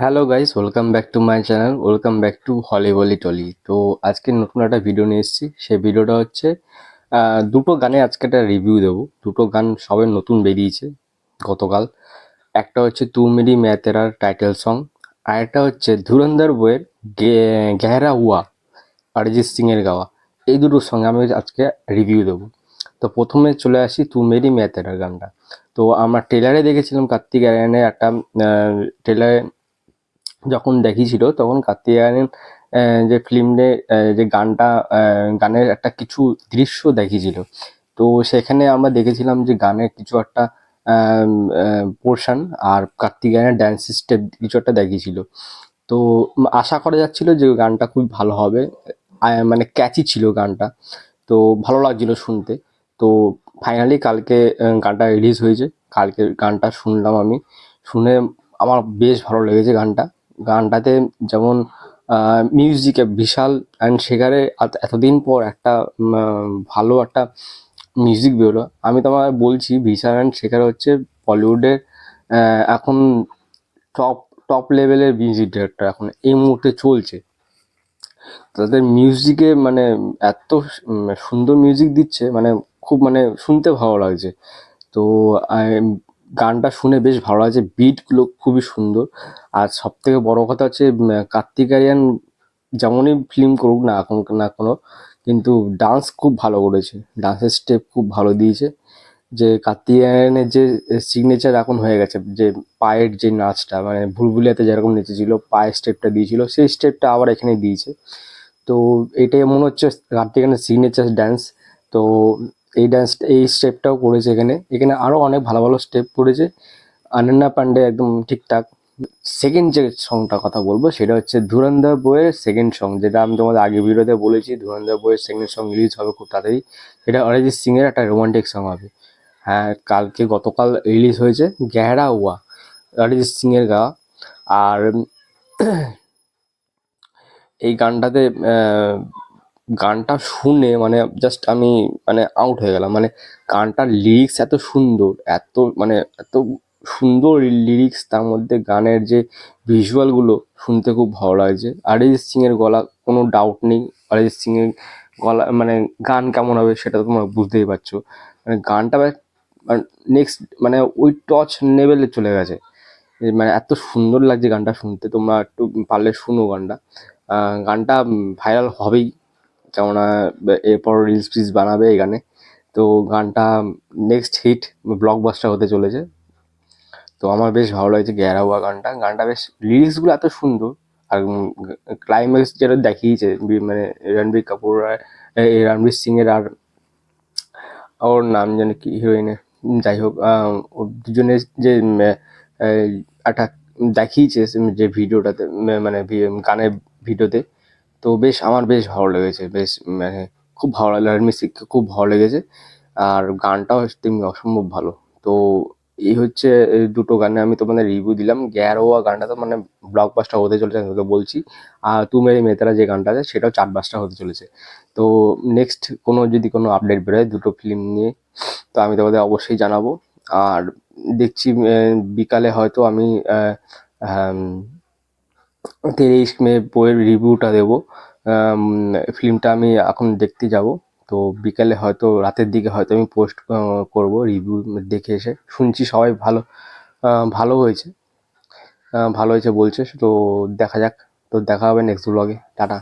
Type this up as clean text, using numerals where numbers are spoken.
Hello guys, welcome back to my channel, welcome back to Holly Bolly Tolly. তো আজকে নতুন একটা video নিয়ে এসেছি। সেই ভিডিওটা হচ্ছে দুটো গানে আজকে একটা রিভিউ দেবো। দুটো গান সবে নতুন বেরিয়েছে গতকাল। একটা হচ্ছে তু মেরি मैं तेराর টাইটেল সং, আর একটা হচ্ছে ধুরন্ধর বইয়ের গেহরা হুয়া, অরিজিৎ সিং এর গাওয়া। এই দুটো সঙ্গে আমি আজকে রিভিউ দেবো। তো প্রথমে চলে আসি তু মেরি मैं तेरा গানটা। তো আমরা ট্রেলারে দেখেছিলাম কার্তিক আরিয়ানের একটা ট্রেলারে যখন দেখিয়েছিল তখন কার্তিক আরিয়ান যে ফিল্মে যে গানটা গানের একটা কিছু দৃশ্য দেখিয়েছিল। তো সেখানে আমরা দেখেছিলাম যে গানের কিছু একটা পোর্শন আর কার্তিক আরিয়ানের ড্যান্স স্টেপ কিছু একটা দেখিয়েছিল। তো আশা করা যাচ্ছিল যে গানটা খুব ভালো হবে। মানে ক্যাচি ছিল গানটা, তো ভালো লাগছিল শুনতে। তো ফাইনালি কালকে গানটা রিলিজ হয়েছে। কালকে গানটা শুনলাম আমি। শুনে আমার বেশ ভালো লেগেছে গানটা। গানটাতে যেমন মিউজিকে বিশাল অ্যান্ড শেখারে এতদিন পর একটা ভালো একটা মিউজিক বেরোলো। আমি তোমায় বলছি বিশাল অ্যান্ড শেখার হচ্ছে বলিউডের এখন টপ টপ লেভেলের মিউজিক ডিরেক্টর এখন এই মুহূর্তে চলছে। তাদের মিউজিকে মানে এত সুন্দর মিউজিক দিচ্ছে, মানে খুব মানে শুনতে ভালো লাগছে। তো গানটা শুনে বেশ ভালো লাগছে, বিটগুলো খুবই সুন্দর। আর সব থেকে বড় কথা হচ্ছে কার্তিক আরিয়ান যেমনই ফিল্ম করুক না এখন না কোনো, কিন্তু ডান্স খুব ভালো করেছে, ডান্সের স্টেপ খুব ভালো দিয়েছে। যে কার্তিক আরিয়ানের যে সিগনেচার এখন হয়ে গেছে, যে পায়ের যে নাচটা মানে ভুলভুলিয়াতে যেরকম নেচেছিল পায়ের স্টেপটা দিয়েছিল সেই স্টেপটা আবার এখানে দিয়েছে। তো এটাই মনে হচ্ছে কার্তিক আরিয়ানের সিগনেচার ড্যান্স। তো এই স্টেপটাও করেছে এখানে। এখানে আরও অনেক ভালো ভালো স্টেপ করেছে। অনন্যা পান্ডে একদম ঠিকঠাক। সেকেন্ড যে সংটার কথা বলবো সেটা হচ্ছে ধুরন্ধর বইয়ের সেকেন্ড সং, যেটা আমি তোমাদের আগে ভিডিওতে বলেছি ধুরন্ধর বইয়ের সেকেন্ড সং রিলিজ হবে খুব তাড়াতাড়ি। এটা অরিজিৎ সিং এর একটা রোমান্টিক সং হবে। হ্যাঁ, গতকাল রিলিজ হয়েছে গেহরা হুয়া, অরিজিৎ সিং এর গাওয়া। আর এই গানটাতে গানটা শুনে মানে জাস্ট আমি মানে আউট হয়ে গেলাম। মানে গানটার লিরিক্স এত সুন্দর, এত মানে এত সুন্দর লিরিক্স, তার মধ্যে গানের যে ভিজুয়ালগুলো শুনতে খুব ভালো লাগছে। অরিজিৎ সিং এর গলা কোনো ডাউট নেই। অরিজিৎ সিং এর গলা মানে গান কেমন হবে সেটা তো তোমরা বুঝতেই পারছো। মানে গানটা নেক্সট মানে ওই টচ লেভেলে চলে গেছে। মানে এত সুন্দর লাগছে গানটা শুনতে। তোমরা একটু পারলে শুনো গানটা। গানটা ভাইরাল হবেই, কেননা এরপর রিলস ফিলস বানাবে এই গানে। তো গানটা নেক্সট হিট ব্লকবাস্টার হতে চলেছে। তো আমার বেশ ভালো লাগছে গেরাওয়া গানটা। গানটা বেশ লিরিক্সগুলো এত সুন্দর। আর ক্লাইম্যাক্স যেটা দেখিয়েছে মানে রণবীর কাপুর আর রণবীর সিং এর আর ওর নাম জানি কি হিরোইনের, যাই হোক ওর দুজনের যে একটা দেখিয়েছে যে ভিডিওটাতে মানে গানের ভিডিওতে। তো বেশ আমার বেশ ভালো লেগেছে, বেশ মানে খুব ভালো লাগলো, রণবীর সিংকে খুব ভালো লেগেছে। আর গানটাও তেমনি অসম্ভব ভালো। তো এই হচ্ছে এই দুটো গানে আমি তোমাদের রিভিউ দিলাম। গ্যারোয়া গানটা তো মানে ব্লকবাস্টার হতে চলেছে আমি তোকে বলছি। আর তু মেরি মেতেরা যে গানটা আছে সেটাও চার্টবাস্টার হতে চলেছে। তো নেক্সট যদি কোনো আপডেট বেরোয় দুটো ফিল্ম নিয়ে, তো আমি তোমাদের অবশ্যই জানাবো। আর দেখছি বিকালে হয়তো আমি আম, 23 মে বইয়ের রিভিউটা দেবো। ফিল্মটা আমি এখন দেখতে যাব। তো বিকালে হয়তো রাতের দিকে হয়তো আমি পোস্ট করব রিভিউ দেখে এসে। শুনছি সবাই ভালো ভালো হয়েছে, ভালো হয়েছে বলছে। তো দেখা যাক। তো দেখা হবে নেক্সট ব্লগে। টাটা।